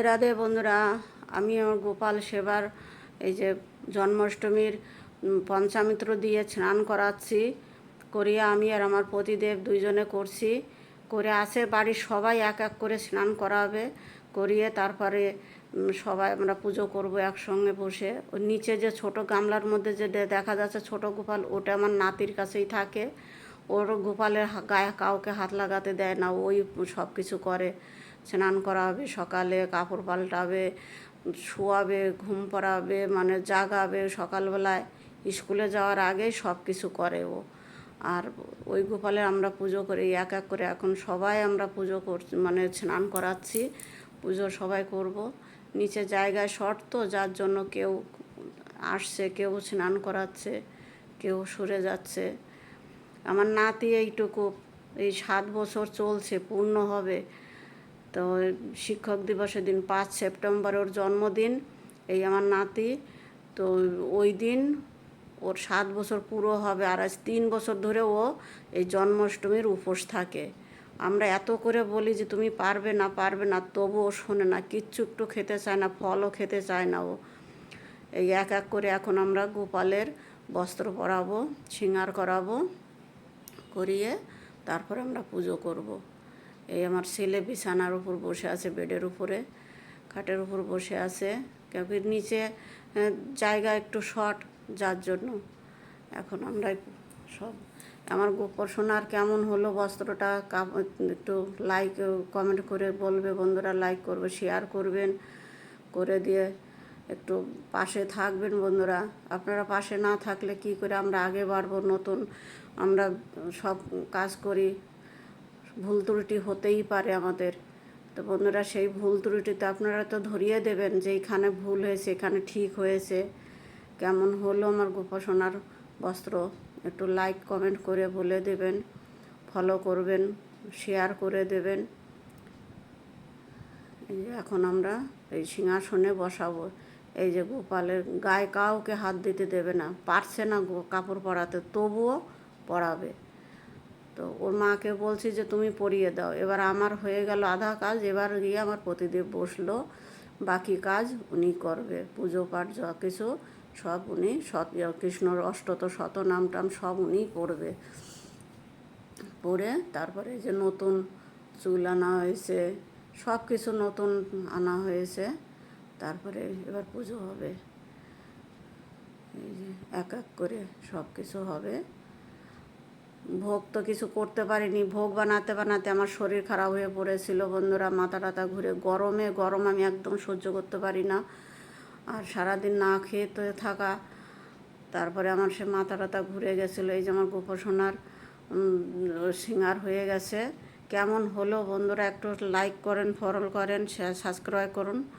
রাধে রাধে বন্ধুরা। আমি আমার গোপাল সেবার এই যে জন্মাষ্টমীর পঞ্চামৃত দিয়ে স্নান করাচ্ছি। করিয়া আমি আর আমার পতিদেব দুইজনে করছি। করে আসে বাড়ির সবাই এক এক করে স্নান করাবে। করিয়ে তারপরে সবাই আমরা পুজো করব একসঙ্গে বসে। ওই নিচে যে ছোট গামলার মধ্যে যে দেখা যাচ্ছে ছোট গোপাল, ওটা আমার নাতির কাছেই থাকে। ওর গোপালের গায়ে কাউকে হাত লাগাতে দেয় না, ওই সব কিছু করে। স্নান করাবে, সকালে কাপড় পাল্টাবে, শোয়াবে, ঘুম পড়াবে, মানে জাগাবে সকালবেলায়, স্কুলে যাওয়ার আগেই সব কিছু করে ও। আর ওই গোপালের আমরা পুজো করি এক এক করে। এখন সবাই আমরা পুজো করছি, মানে স্নান করাচ্ছি, পুজো সবাই করব। নিচে জায়গায় শর্ট তো, যার জন্য কেউ আসছে, কেউ স্নান করাচ্ছে, কেউ সরে যাচ্ছে। আমার নাতি এইটুকু, এই 7 বছর চলছে, পূর্ণ হবে। তো শিক্ষক দিবসের দিন 5 সেপ্টেম্বর ওর জন্মদিন, এই আমার নাতি। তো ওই দিন ওর 7 বছর পুরো হবে। আর আজ 3 বছর ধরে ও এই জন্মাষ্টমীর উপোস থাকে। আমরা এত করে বলি যে তুমি পারবে না, পারবে না, তবুও শোনে না, কিচ্ছু একটু খেতে চায় না, ফলও খেতে চায় না ও। এই এক এক করে এখন আমরা গোপালের বস্ত্র পরাবো, শৃঙ্গার করাবো, করিয়ে তারপরে আমরা পুজো করব। এই আমার ছেলে বিছানার উপর বসে আছে, বেডের উপরে, খাটের উপর বসে আছে, কেউ নিচে জায়গা একটু শর্ট, যার জন্য এখন আমরা সব। আমার গোপর সোনার কেমন হলো বস্ত্রটা, একটু লাইক কমেন্ট করে বলবে বন্ধুরা, লাইক করবে, শেয়ার করবেন, করে দিয়ে একটু পাশে থাকবেন বন্ধুরা। আপনারা পাশে না থাকলে কি করে আমরা আগে বাড়বো। নতুন আমরা সব কাজ করি, ভুল ত্রুটি হতেই পারে আমাদের। তো বন্ধুরা, সেই ভুল ত্রুটিতে আপনারা তো ধরিয়ে দেবেন যে এইখানে ভুল হয়েছে, এখানে ঠিক হয়েছে। কেমন হলো আমার গোপাসনার বস্ত্র, একটু লাইক কমেন্ট করে বলে দেবেন, ফলো করবেন, শেয়ার করে দেবেন। এই যে এখন আমরা এই সিংহাসনে বসাবো। এই যে গোপালের গায়ে কাউকে হাত দিতে দেবে না, পারছে না কাপড় পরাতে, তবুও পরাবে। তো ওর মাকে বলছি যে তুমি পরিয়ে দাও। এবার আমার হয়ে গেল আধা কাজ, এবার গিয়ে আমার পতিদেব বসলো, বাকি কাজ উনি করবে। পুজো পাঠ যা কিছু সব উনি, কৃষ্ণর অষ্টত শতনাম টাম সব উনি পড়বে। পড়ে তারপরে যে নতুন চুল আনা হয়েছে, সব কিছু নতুন আনা হয়েছে, তারপরে এবার পুজো হবে। এই যে এক এক করে সব কিছু হবে। ভোগ তো কিছু করতে পারিনি, ভোগ বানাতে বানাতে আমার শরীর খারাপ হয়ে পড়েছিল বন্ধুরা, মাথা টাথা ঘুরে। গরম আমি একদম সহ্য করতে পারি না। আর সারাদিন না খেয়ে তো থাকা, তারপরে আমার সে মাথা টাথা ঘুরে গেছিলো। এই যে আমার গোপাসনার সিঙ্গার হয়ে গেছে। কেমন হলো বন্ধুরা, একটু লাইক করেন, ফলো করেন, সাবস্ক্রাইব করুন।